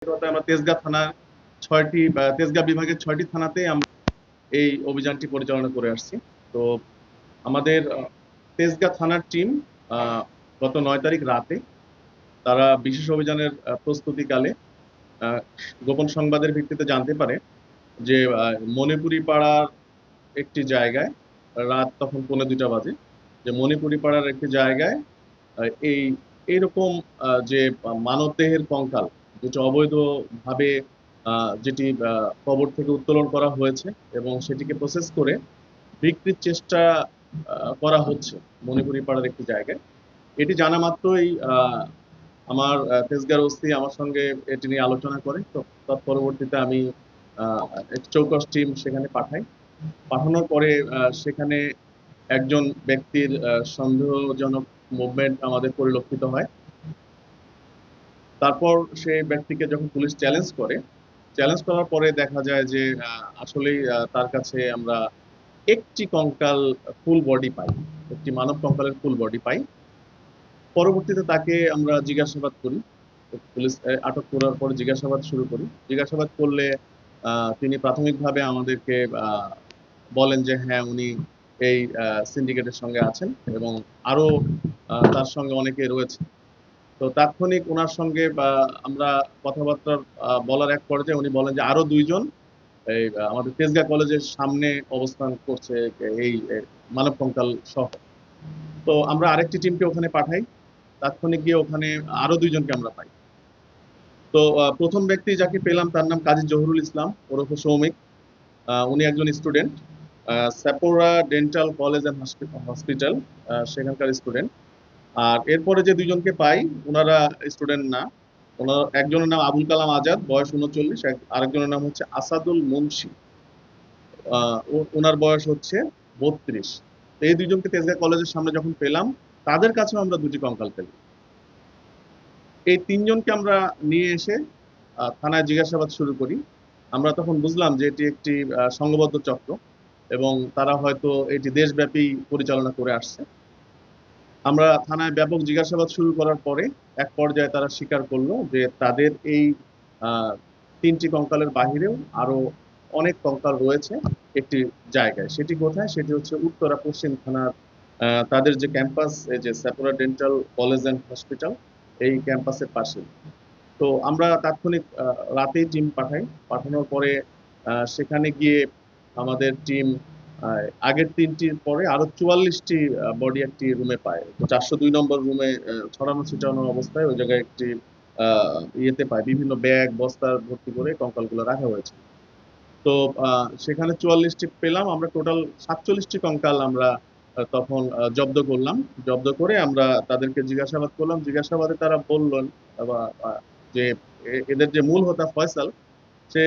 আমরা তেজগাঁ থানা ৬টি তেজগাঁ বিভাগের ৬টি থানাতে আমরা এই অভিযানটি পরিচালনা করে আসছি। তো আমাদের তেজগাঁ থানার টিম গত ৯ তারিখ রাতে তারা বিশেষ অভিযানের প্রস্তুতিকালে গোপন সংবাদের ভিত্তিতে জানতে পারে যে মণিপুরি পাড়ার একটি জায়গায় রাত তখন ১:৩০ বাজে, যে মণিপুরি পাড়ার একটি জায়গায় এই এইরকম যে মানবদেহের কঙ্কাল যেটি অবৈধভাবে যেটি কবর থেকে উত্তোলন করা হয়েছে এবং সেটিকে প্রসেস করে বিক্রির চেষ্টা করা হচ্ছে মণিপুরি পাড়ার একটি জায়গায়। এটি জানা মাত্রই আমার তেজগাঁর ওসি আমার সঙ্গে এটি নিয়ে আলোচনা করে। তো তৎপরবর্তীতে আমি একটি চৌকস টিম সেখানে পাঠাই। পাঠানোর পরে সেখানে একজন ব্যক্তির সন্দেহজনক মুভমেন্ট আমাদের পরিলক্ষিত হয়। তারপর সেই ব্যক্তিকে যখন পুলিশ চ্যালেঞ্জ করার পরে দেখা যায় যে আসলেই তার কাছে আমরা একটি কঙ্কাল ফুল বডি পাই, একটি মানব কঙ্কালের ফুল বডি পাই। পরবর্তীতে তাকে আমরা জিজ্ঞাসাবাদ করি। পুলিশ আটক করার পর জিজ্ঞাসাবাদ শুরু করি। জিজ্ঞাসাবাদ করলে তিনি প্রাথমিকভাবে আমাদেরকে বলেন যে হ্যাঁ, উনি এই সিন্ডিকেটের সঙ্গে আছেন এবং আরো তার সঙ্গে অনেকে রয়েছে। তো তাৎক্ষণিক ওনার সঙ্গে আমরা কথাবার্তা বলার এক পর্যায়ে উনি বলেন যে আরো ২ জন এই আমাদের তেজগাঁ কলেজের সামনে অবস্থান করছে এই মানব কঙ্কাল সহ। তো আমরা আরেকটি টিমকে ওখানে পাঠাই। তাৎক্ষণিক গিয়ে ওখানে আরো ২ জনকে আমরা পাই। তো প্রথম ব্যক্তি যাকে পেলাম তার নাম কাজী জহুরুল ইসলাম ওরফে সৌমিক। উনি একজন student, Sapora dental college and hospital সেখানকার স্টুডেন্ট। আর এরপরে যে ২ জনকে পাই ওনারা স্টুডেন্ট না। ওনার একজনের নাম আবুল কালাম আজাদ, বয়স ৩৯, আরেকজনের নাম হচ্ছে আসাদুল মুন্সি, ওনার বয়স হচ্ছে ৩২। তো এই ২ জনকে তেজগাঁ কলেজের সামনে যখন পেলাম তাদের কাছেও আমরা ২টি কঙ্কাল পেলাম। এই ৩ জনকে আমরা নিয়ে এসে থানায় জিজ্ঞাসাবাদ শুরু করি। আমরা তখন বুঝলাম যে এটি একটি সংঘবদ্ধ চক্র এবং তারা হয়তো এটি দেশব্যাপী পরিচালনা করে আসছে। আমরা থানায় ব্যাপক জিজ্ঞাসাবাদ শুরু করার পরে এক পর্যায়ে তারা স্বীকার করলো যে তাদের এই ৩টি কঙ্কালের বাহিরেও আরো অনেক কঙ্কাল রয়েছে একটি জায়গায়। সেটি কোথায়? সেটি হচ্ছে উত্তরা পশ্চিম থানার তাদের যে ক্যাম্পাস, এই যে স্যাপোরা ডেন্টাল কলেজ অ্যান্ড হসপিটাল, এই ক্যাম্পাসের পাশে। তো আমরা তাৎক্ষণিক রাতেই টিম পাঠাই। পাঠানোর পরে সেখানে গিয়ে আমাদের টিম আগের ৩টির পরে আরো ৪৪টি বডি একটি রুমে পায়। তো ৪০২ নম্বর রুমে ছড়ানো ছিটানো অবস্থায় ওই জায়গায় একটি ইয়েতে পায়, বিভিন্ন ব্যাগ বস্তা ভর্তি করে কঙ্কালগুলো রাখা হয়েছে। তো সেখানে ৪৪টি পেলাম। আমরা টোটাল ৪৭টি কঙ্কাল আমরা তখন জব্দ করলাম। জব্দ করে আমরা তাদেরকে জিজ্ঞাসাবাদ করলাম। জিজ্ঞাসাবাদে তারা বললেন যে এদের যে মূল হোতা ফয়সাল, সে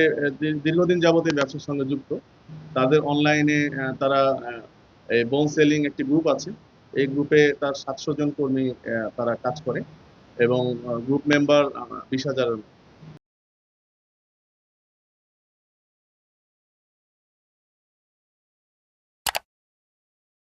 দীর্ঘদিন যাবত এই ব্যবসার সঙ্গে যুক্ত। তাদের অনলাইনে তারা এই বোন সেলিং একটি গ্রুপ আছে। এই গ্রুপে তার ৭০০ জন কর্মী তারা কাজ করে এবং গ্রুপ মেম্বার ২০,০০০-এর